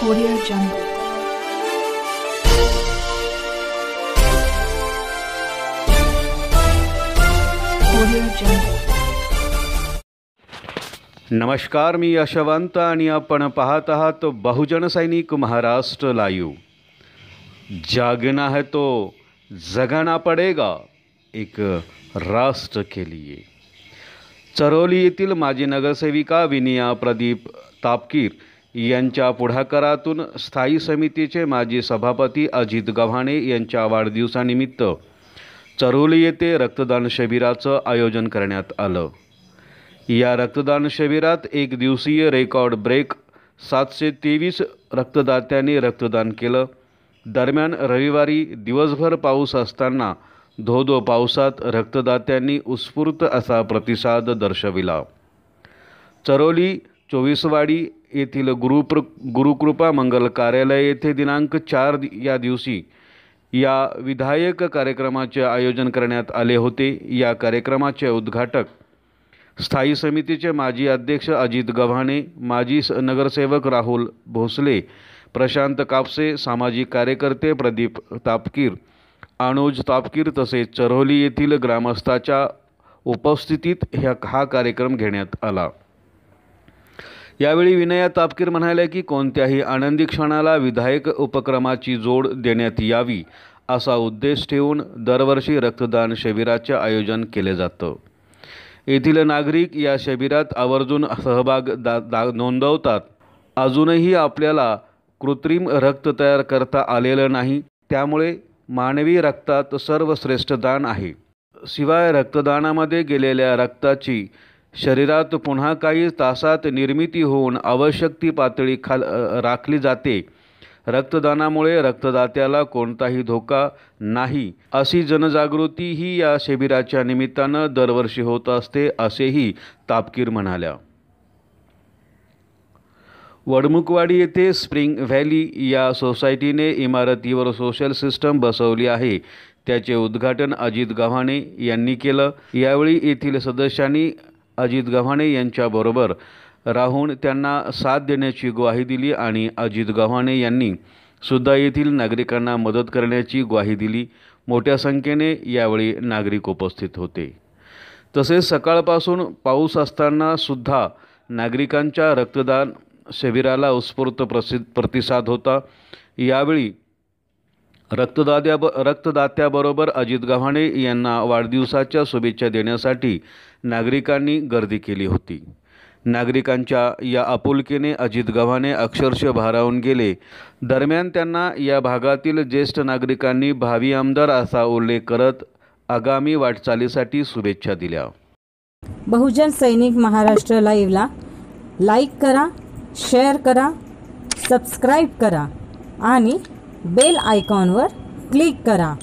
Audio Jungle. Audio Jungle. नमस्कार, मी यशवंत आणि आपण पाहत आहात बहुजन सैनिक महाराष्ट्र लाईव्ह। जागना है तो जगाना पडेगा, एक राष्ट्र के लिए। चरोली येथील माजी नगरसेविका विनिया प्रदीप तापकीर यांच्या पुढाकारातून स्थायी समितीचे माजी सभापती अजित गव्हाणे यांच्या वाढदिवसानिमित्त चरोली येथे रक्तदान शिबिराचं आयोजन करण्यात आलं। या रक्तदान शिबिरात एक दिवसीय रेकॉर्ड ब्रेक 723 रक्तदात्यांनी रक्तदान केलं। दरम्यान रविवारी दिवसभर पाऊस असताना धो-धो पावसात रक्तदात्यांनी उत्स्फूर्त असा प्रतिसाद दर्शविला। चरोली चोवीसवाडी येथील गुरुकृपा मंगल कार्यालय येथे दिनांक 4 या दिवशी या विधायक कार्यक्रमाचे आयोजन करण्यात आले होते। या कार्यक्रमाचे उद्घाटक स्थायी समितीचे माजी अध्यक्ष अजित गव्हाणे, माजी नगरसेवक राहुल भोसले, प्रशांत कापसे, सामाजिक कार्यकर्ते प्रदीप तापकीर, अनुज तापकीर तसेच चरोली येथील ग्रामस्थांच्या उपस्थितीत हा कार्यक्रम घेण्यात आला। यावेळी विनया तापकीर म्हणाले की कोणत्याही आनंदी क्षणाला विधायक उपक्रमाची जोड देण्यात यावी असा उद्देश ठेवून दरवर्षी रक्तदान शिबिराचे आयोजन केले जाते। येथील नागरिक या शिबिरात आवर्जून सहभाग नोंदवतात। अजूनही आपल्याला कृत्रिम रक्त तयार करता आलेलं नाही, त्यामुळे मानवी रक्तात सर्वश्रेष्ठ दान आहे। शिवाय रक्तदानामध्ये गेलेल्या रक्ताची शरीरात पुन्हा काही तासात निर्मिती होऊन आवश्यक ती पातळी राखली जाते। रक्तदानामुळे रक्तदात्याला कोणताही धोका नाही अशी जनजागृती ही या शिबिराच्या निमित्तानं दरवर्षी होत असते, असेही तापकीर म्हणाल्या। वडमुखवाडी येथे स्प्रिंग व्हॅली या सोसायटीने इमारतीवर सोशल सिस्टम बसवली आहे, त्याचे उद्घाटन अजित गव्हाणे यांनी केलं। यावेळी येथील सदस्यांनी अजित गव्हाणे यांच्याबरोबर राहून त्यांना साथ देण्याची ग्वाही दिली आणि अजित गव्हाणे यांनी सुद्धा येथील नागरिकांना मदत करण्याची ग्वाही दिली। मोठ्या संख्येने यावेळी नागरिक उपस्थित होते। तसेच सकाळपासून पाऊस असताना सुद्धा नागरिकांच्या रक्तदान शिबिराला उत्स्फूर्त प्रतिसाद होता। यावेळी रक्तदात्याबरोबर अजित गव्हाणे यांना वाढदिवसाच्या शुभेच्छा देण्यासाठी नागरिकांनी गर्दी केली होती। नागरिकांच्या या आपुलकीने अजित गव्हाणे अक्षरशः भारावून गेले। दरम्यान त्यांना या भागातील ज्येष्ठ नागरिकांनी भावी आमदार असा उल्लेख करत आगामी वाटचालीसाठी शुभेच्छा दिल्या। बहुजन सैनिक महाराष्ट्र लाईव्हला लाईक करा, शेअर करा, सबस्क्राईब करा आणि बेल आयकॉनवर क्लिक करा।